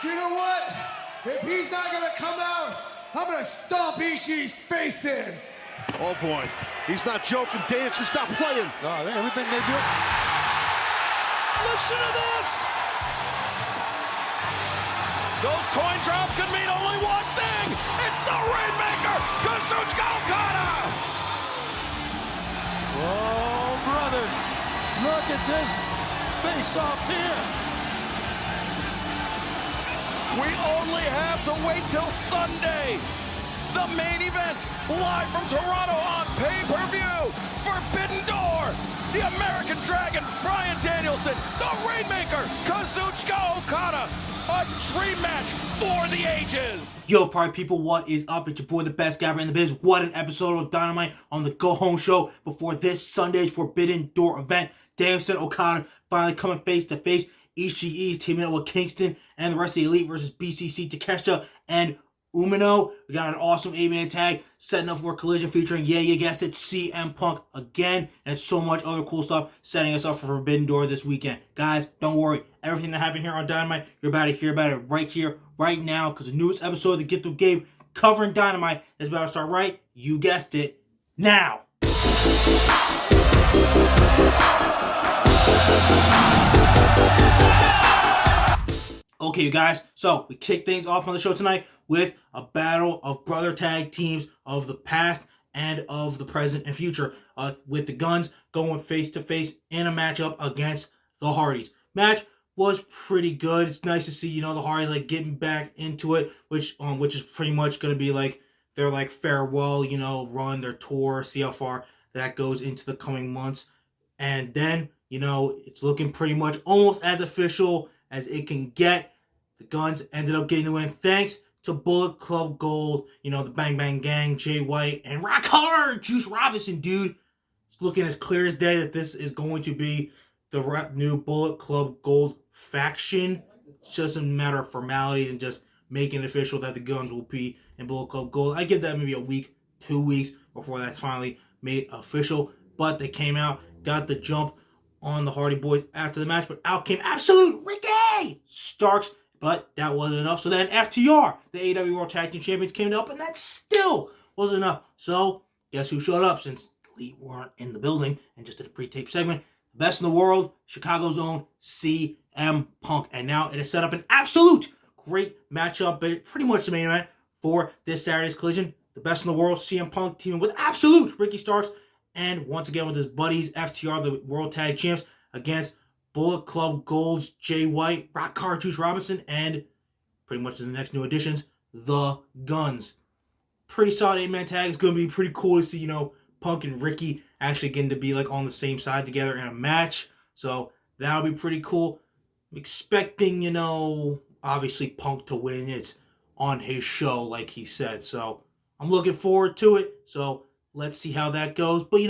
Do you know what? If he's not gonna come out, I'm gonna stomp Ishii's face in. Oh boy, he's not joking. Danielson's not playing. Everything they do. Listen to this. Those coin drops can mean only one thing. It's the Rainmaker, Kazuchika Okada. Oh, brother. Look at this face-off here. We only have to wait till Sunday. The main event, live from Toronto on pay-per-view. Forbidden Door, the American Dragon, Bryan Danielson, the Rainmaker, Kazuchika Okada. A dream match for the ages. Yo, party people, what is up? It's your boy, the best guy in the biz. What an episode of Dynamite on the Go Home Show before this Sunday's Forbidden Door event. Danielson, Okada finally coming face to face. Ishii teaming up with Kingston and the rest of the Elite versus BCC, Takeshita and Umino. We got an awesome 8-man tag setting up for a collision featuring, yeah, you guessed it, CM Punk again, and so much other cool stuff setting us up for Forbidden Door this weekend. Guys, don't worry. Everything that happened here on Dynamite, you're about to hear about it right here, right now, because the newest episode of the Get Through Gabe covering Dynamite is about to start right, you guessed it, now. Okay, you guys, so we kick things off on the show tonight with a battle of brother tag teams of the past and of the present and future, with the Guns going face-to-face in a matchup against the Hardees. Match was pretty good. It's nice to see, the Hardees like getting back into it, which is pretty much going to be like their like farewell, run, their tour, see how far that goes into the coming months. And then, it's looking pretty much almost as official as it can get. The Guns ended up getting the win thanks to Bullet Club Gold, the Bang Bang Gang, Jay White, and Rock Hard, Juice Robinson, dude. It's looking as clear as day that this is going to be the new Bullet Club Gold faction. It's just a matter of formalities and just making it official that the Guns will be in Bullet Club Gold. I give that maybe a week, 2 weeks before that's finally made official. But they came out, got the jump on the Hardy Boys after the match, but out came Absolute Ricky Starks. But that wasn't enough. So then FTR, the AEW World Tag Team Champions, came up, and that still wasn't enough. So guess who showed up since the Elite weren't in the building and just did a pre-tape segment? The best in the world, Chicago's own CM Punk. And now it is set up an absolute great matchup, pretty much the main event for this Saturday's collision. The best in the world, CM Punk, teaming with Absolute Ricky Starks. And once again with his buddies, FTR, the World Tag Champs, against Bullet Club Gold's Jay White, Rock Hard, Juice Robinson, and pretty much the next new additions, the Guns. Pretty solid 8-man tag. It's going to be pretty cool to see, Punk and Ricky actually getting to be like on the same side together in a match. So that'll be pretty cool. I'm expecting, obviously Punk to win. It's on his show, like he said. So I'm looking forward to it. So let's see how that goes. But,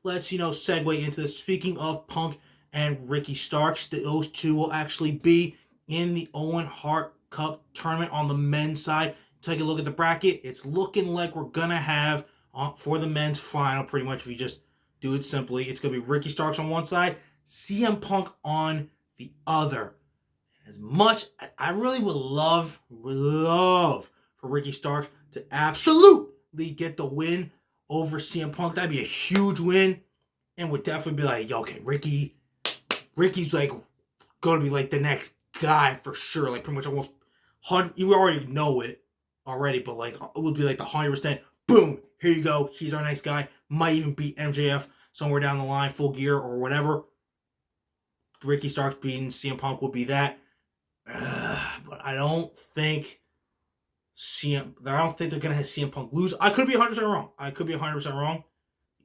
let's, segue into this. Speaking of Punk and Ricky Starks, those two will actually be in the Owen Hart Cup tournament on the men's side. Take a look at the bracket. It's looking like we're going to have, for the men's final, pretty much, if you just do it simply, it's going to be Ricky Starks on one side, CM Punk on the other. As much, I really would love for Ricky Starks to absolutely get the win over CM Punk. That'd be a huge win, and would definitely be like, okay, Ricky's like going to be like the next guy for sure. Like pretty much almost 100. You already know it already, but like it would be like the 100%. Boom, here you go. He's our next guy. Might even beat MJF somewhere down the line, Full Gear or whatever. Ricky Starks beating CM Punk would be that. But I don't think they're gonna have CM Punk lose. I could be 100% wrong.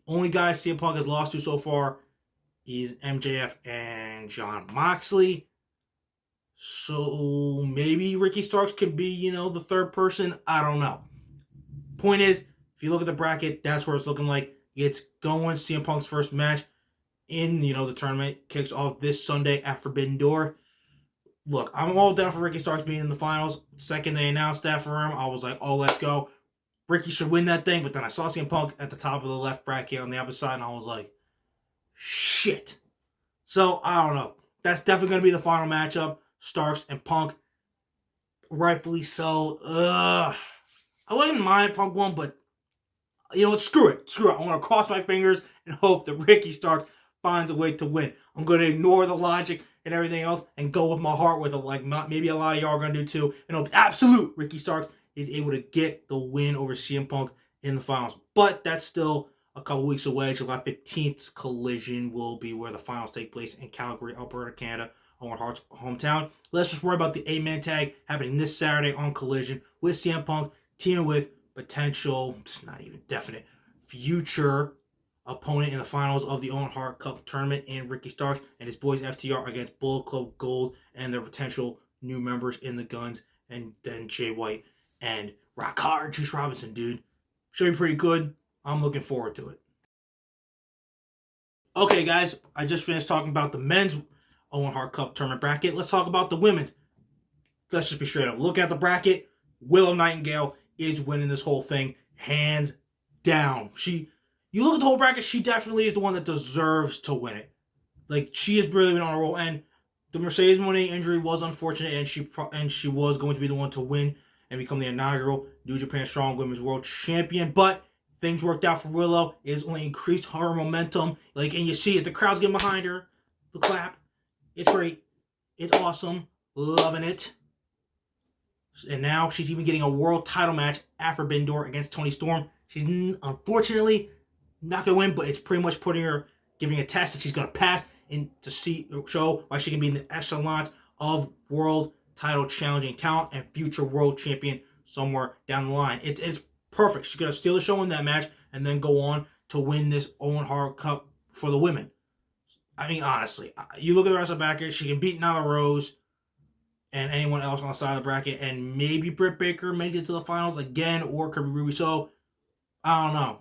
The only guy CM Punk has lost to so far is MJF and Jon Moxley. So maybe Ricky Starks could be, the third person. I don't know. Point is, if you look at the bracket, that's where it's looking like. It's going. CM Punk's first match in, the tournament kicks off this Sunday at Forbidden Door. Look, I'm all down for Ricky Starks being in the finals. Second they announced that for him, I was like, oh, let's go. Ricky should win that thing. But then I saw CM Punk at the top of the left bracket on the opposite side, and I was like, shit. So, I don't know. That's definitely going to be the final matchup. Starks and Punk. rightfully so. I wouldn't mind if Punk won, but you know what? Screw it. I want to cross my fingers and hope that Ricky Starks finds a way to win. I'm going to ignore the logic and everything else and go with my heart with it, like maybe a lot of y'all are going to do too. And hope absolute Ricky Starks is able to get the win over CM Punk in the finals. But that's still a couple weeks away. July 15th's Collision will be where the finals take place in Calgary, Alberta, Canada, Owen Hart's hometown. Let's just worry about the 8-man tag happening this Saturday on Collision with CM Punk teaming with potential, it's not even definite, future opponent in the finals of the Owen Hart Cup tournament in Ricky Starks and his boys FTR against Bullet Club Gold and their potential new members in the Guns, and then Jay White and Rock Hard Juice Robinson, dude. Should be pretty good. I'm looking forward to it. Okay, guys, I just finished talking about the men's Owen Hart Cup tournament bracket. Let's talk about the women's. Let's just be straight up. Look at the bracket. Willow Nightingale is winning this whole thing, hands down. You look at the whole bracket, she definitely is the one that deserves to win it. Like, she has really been on a roll, and the Mercedes Moné injury was unfortunate, and she was going to be the one to win and become the inaugural New Japan Strong Women's World Champion, but things worked out for Willow. It has only increased her momentum. Like, and you see it, the crowd's getting behind her. The clap. It's great. It's awesome. Loving it. And now she's even getting a world title match after Forbidden Door against Toni Storm. She's unfortunately not going to win, but it's pretty much giving a test that she's going to pass and to show why she can be in the echelons of world title challenging talent and future world champion somewhere down the line. It's perfect. She's going to steal the show in that match and then go on to win this Owen Hart Cup for the women. I mean, honestly, you look at the rest of the bracket, she can beat Nyla Rose and anyone else on the side of the bracket, and maybe Britt Baker makes it to the finals again, or Kirby Ruby. So, I don't know.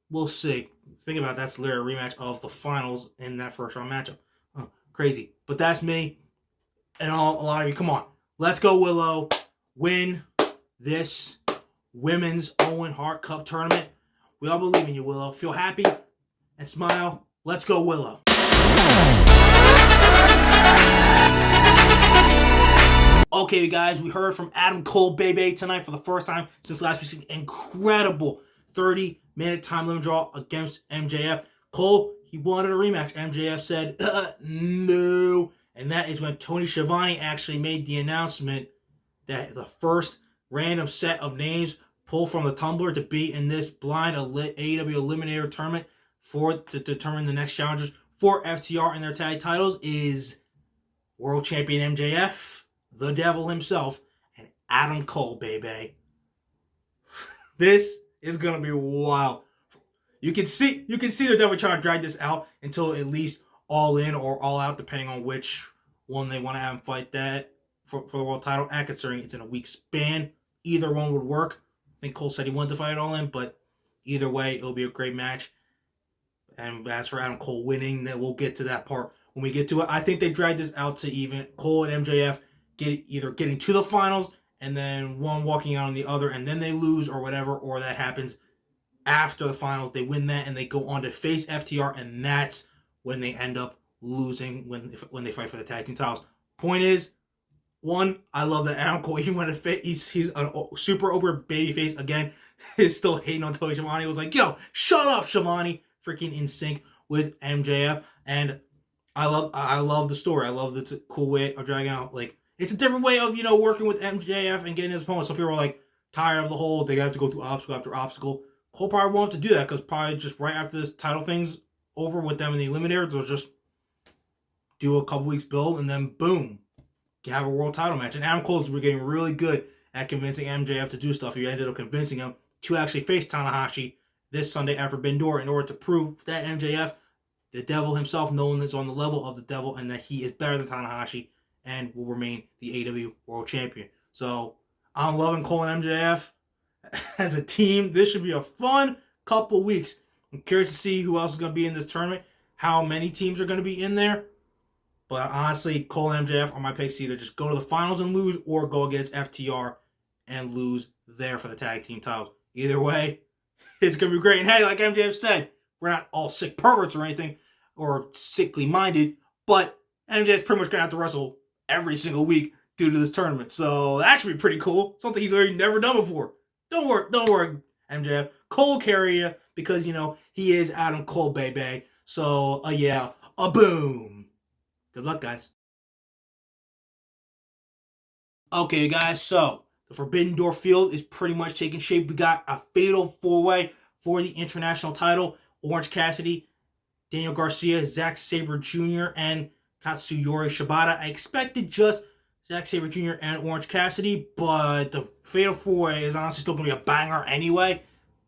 We'll see. Think about that's literally a rematch of the finals in that first round matchup. Crazy. But that's me. And a lot of you, come on. Let's go, Willow. Win this women's Owen Hart Cup tournament. We all believe in you, Willow. Feel happy and smile. Let's go, Willow. Okay, guys, we heard from Adam Cole Bebe tonight for the first time since last week's incredible 30-minute time limit draw against MJF. Cole, he wanted a rematch. MJF said, no. And that is when Tony Schiavone actually made the announcement that the first random set of names pulled from the tumbler to be in this blind AEW Eliminator tournament to determine the next challengers for FTR and their tag titles is World Champion MJF, the Devil himself, and Adam Cole, baby. This is gonna be wild. You can see they're definitely trying to drag this out until at least All In or All Out, depending on which one they want to have them fight that for the world title. And considering it's in a week span, either one would work. I think Cole said he wanted to fight All In, but either way, it'll be a great match. And as for Adam Cole winning, then we'll get to that part when we get to it. I think they dragged this out to even Cole and MJF getting to the finals and then one walking out on the other, and then they lose or whatever, or that happens after the finals. They win that and they go on to face FTR, and that's when they end up losing when they fight for the tag team titles. Point is, one, I love that Adam Cole, even when he's a super over babyface again, is still hating on Tony Schiavone. He was like, yo, shut up, Schiavone. Freaking in sync with MJF, and I love the story. I love the cool way of dragging out. Like, it's a different way of working with MJF and getting his opponent. Some people are like tired of the whole they have to go through obstacle after obstacle. Cole probably won't have to do that because probably just right after this title thing's over with them in the Eliminator, they'll just do a couple weeks build and then boom, you have a world title match. And Adam Cole's getting really good at convincing MJF to do stuff. He ended up convincing him to actually face Tanahashi this Sunday after Forbidden Door in order to prove that MJF, the Devil himself, no one is on the level of the Devil and that he is better than Tanahashi and will remain the AEW World Champion. So I'm loving Cole and MJF as a team. This should be a fun couple weeks. I'm curious to see who else is going to be in this tournament, how many teams are going to be in there. But honestly, Cole and MJF are my picks to either just go to the finals and lose or go against FTR and lose there for the tag team titles. Either way, it's going to be great. And hey, like MJF said, we're not all sick perverts or anything or sickly minded, but MJF's pretty much going to have to wrestle every single week due to this tournament. So that should be pretty cool. Something he's already never done before. Don't worry, MJF. Cole carry you because, you know, he is Adam Cole, baby. So, yeah, a boom. Good luck, guys. Okay, guys, so the Forbidden Door field is pretty much taking shape. We got a fatal four-way for the international title. Orange Cassidy, Daniel Garcia, Zack Sabre Jr., and Katsuyori Shibata. I expected just Zack Sabre Jr. and Orange Cassidy, but the fatal four-way is honestly still going to be a banger anyway.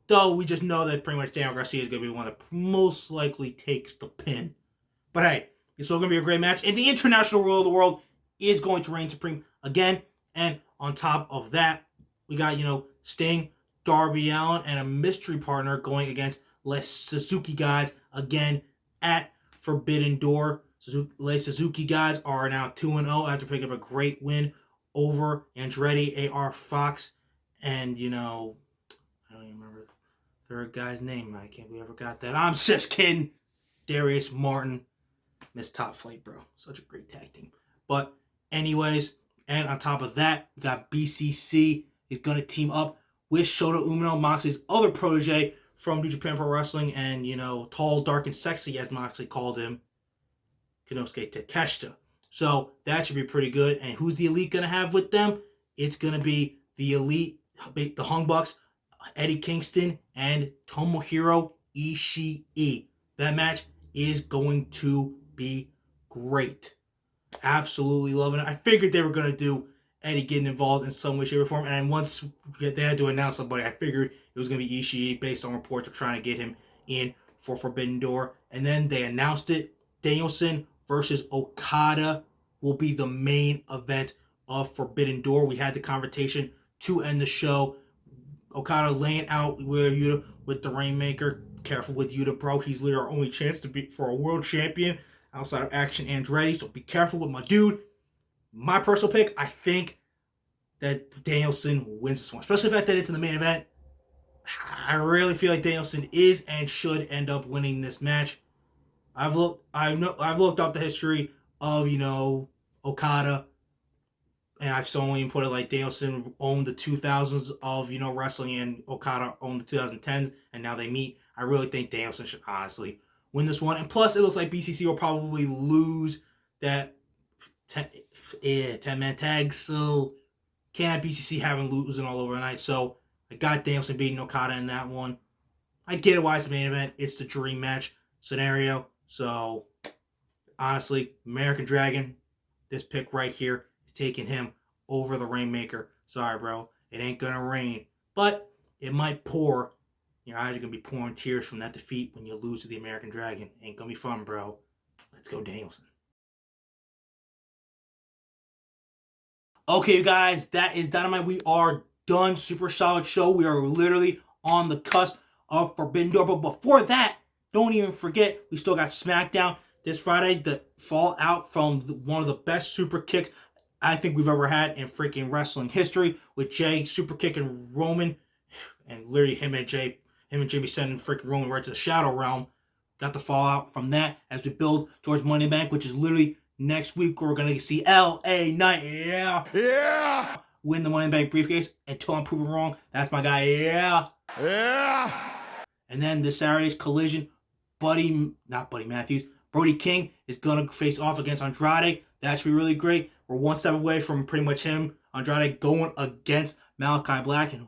Though we just know that pretty much Daniel Garcia is going to be one that most likely takes the pin. But hey, it's still going to be a great match. And the international rule of the world is going to reign supreme again. And on top of that, we got, you know, Sting, Darby Allin, and a mystery partner going against Les Suzuki guys again at Forbidden Door. Les Suzuki guys are now 2-0 after picking up a great win over Andretti, AR Fox, and, you know, I don't even remember the third guy's name. I can't believe I ever got that. I'm just kidding. Darius Martin. Miss Top Flight, bro. Such a great tag team. But anyways, and on top of that, we got BCC. He's going to team up with Shota Umino, Moxley's other protege from New Japan Pro Wrestling, and, you know, tall, dark, and sexy, as Moxley called him, Konosuke Takeshita. So that should be pretty good. And who's the Elite going to have with them? It's going to be the Elite, the Hung Bucks, Eddie Kingston, and Tomohiro Ishii. That match is going to be great. Absolutely loving it. I figured they were going to do Eddie getting involved in some way, shape, or form. And once they had to announce somebody, I figured it was going to be Ishii based on reports of trying to get him in for Forbidden Door. And then they announced it. Danielson versus Okada will be the main event of Forbidden Door. We had the conversation to end the show. Okada laying out Yuta with the Rainmaker. Careful with Yuta, bro. He's literally our only chance to be for a world champion outside of Action Andretti. So be careful with my dude. My personal pick, I think that Danielson wins this one. Especially the fact that it's in the main event. I really feel like Danielson is and should end up winning this match. I've looked up the history of, you know, Okada, and I've only put it like Danielson owned the 2000s of, you know, wrestling, and Okada owned the 2010s, and now they meet. I really think Danielson should honestly win this one. And plus, it looks like BCC will probably lose that 10-man tag, so can't have BCC having losing all over the night. So I got Danielson beating Okada in that one. I get it why it's the main event. It's the dream match scenario. So honestly, American Dragon, this pick right here is taking him over the Rainmaker. Sorry, bro. It ain't going to rain. But it might pour. Your eyes are going to be pouring tears from that defeat when you lose to the American Dragon. Ain't going to be fun, bro. Let's go, Danielson. Okay, you guys, that is Dynamite. We are done. Super solid show. We are literally on the cusp of Forbidden Door. But before that, don't even forget, we still got SmackDown this Friday. The fallout from one of the best super kicks I think we've ever had in freaking wrestling history, with Jay super kicking Roman, and literally him and Jimmy sending freaking Roman right to the Shadow Realm. Got the fallout from that as we build towards Money in the Bank, which is literally next week, where we're going to see LA Knight, yeah, win the Money in the Bank briefcase until I'm proven wrong. That's my guy, yeah. And then this Saturday's Collision, Brody King is going to face off against Andrade. That should be really great. We're one step away from pretty much Andrade going against Malachi Black, and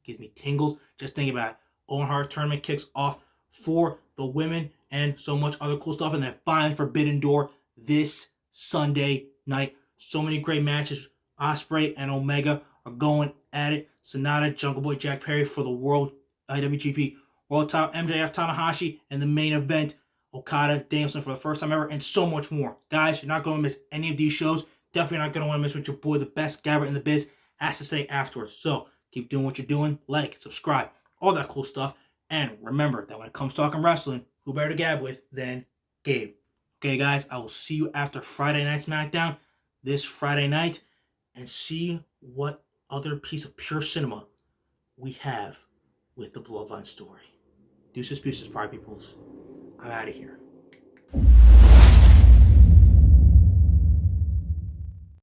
gives me tingles just thinking about it. Owen Hart tournament kicks off for the women, and so much other cool stuff. And then finally, Forbidden Door this Sunday night. So many great matches. Ospreay and Omega are going at it. Sonata, Jungle Boy, Jack Perry for the World IWGP World Title. MJF, Tanahashi, and the main event, Okada, Danielson for the first time ever, and so much more. Guys, you're not going to miss any of these shows. Definitely not going to want to miss what your boy, the best Gabbert in the biz, has to say afterwards. So keep doing what you're doing. Like, subscribe, all that cool stuff. And remember that when it comes to talking wrestling, who better to gab with than Gabe? Okay, guys, I will see you after Friday Night SmackDown this Friday night, and see what other piece of pure cinema we have with the Bloodline story. Deuces, pieces, party peoples. I'm out of here.